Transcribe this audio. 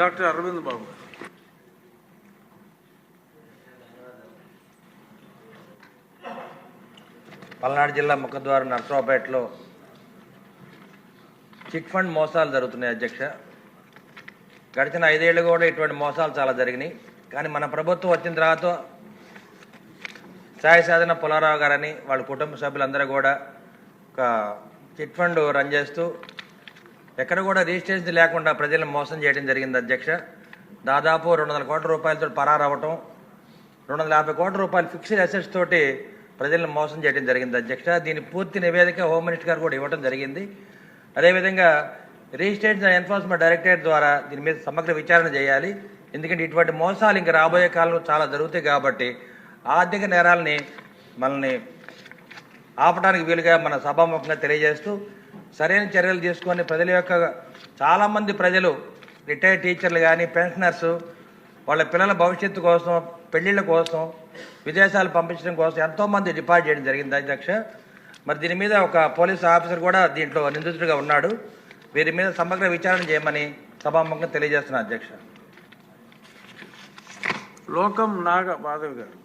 Doctor Arvind బాబు. పల్నాడు జిల్లా ముఖద్వారం నర్సరావుపేటలో chit fund మోసాలు జరుగుతున్నాయి అధ్యక్ష. గడిచిన 5 ఏళ్ళు కూడా ఇటువంటి మోసాలు చాలా జరిగినాయి. కానీ మన ప్రభుత్వం వచ్చిన తర్వాత సాయి సాధన పుల్లారావు గారని వాళ్ళ కుటుంబ సభ్యులందరూ కూడా ఒక చిట్ ఫండ్ రన్ చేస్తూ ఎక్కడ కూడా రిజిస్ట్రేషన్ లేకుండా ప్రజలను మోసం చేయడం జరిగింది అధ్యక్ష. దాదాపు 200 కోట్ల రూపాయలతో పరారవటం, 250 కోట్ల రూపాయలు ఫిక్స్డ్ అసెట్స్ తోటి ప్రజలను మోసం చేయడం జరిగింది అధ్యక్ష. దీని పూర్తి నివేదిక హోమ్ మినిస్టర్ గారు కూడా ఇవ్వడం జరిగింది. అదేవిధంగా రిజిస్ట్రేషన్ అండ్ ఎన్ఫోర్స్మెంట్ డైరెక్టరేట్ ద్వారా దీని మీద సమగ్ర విచారణ చేయాలి. ఎందుకంటే ఇటువంటి మోసాలు ఇంకా రాబోయే కాలంలో చాలా జరుగుతాయి కాబట్టి ఆర్థిక నేరాలని మనల్ని ఆపడానికి వీలుగా మన సభాముఖంగా తెలియజేస్తూ సరైన చర్యలు తీసుకొని ప్రజల యొక్క చాలామంది ప్రజలు రిటైర్డ్ టీచర్లు కానీ పెన్షనర్స్ వాళ్ళ పిల్లల భవిష్యత్తు కోసం, పెళ్లిళ్ళ కోసం, విదేశాలు పంపించడం కోసం ఎంతోమంది డిపాజిట్ చేయడం జరిగింది అధ్యక్ష. మరి దీని మీద ఒక పోలీస్ ఆఫీసర్ కూడా దీంట్లో నిందితుడిగా ఉన్నాడు. వీరి మీద సమగ్ర విచారణ చేయమని సభాముఖంగా తెలియజేస్తున్నా అధ్యక్ష. లోకం నాగ మాధవ్ గారు.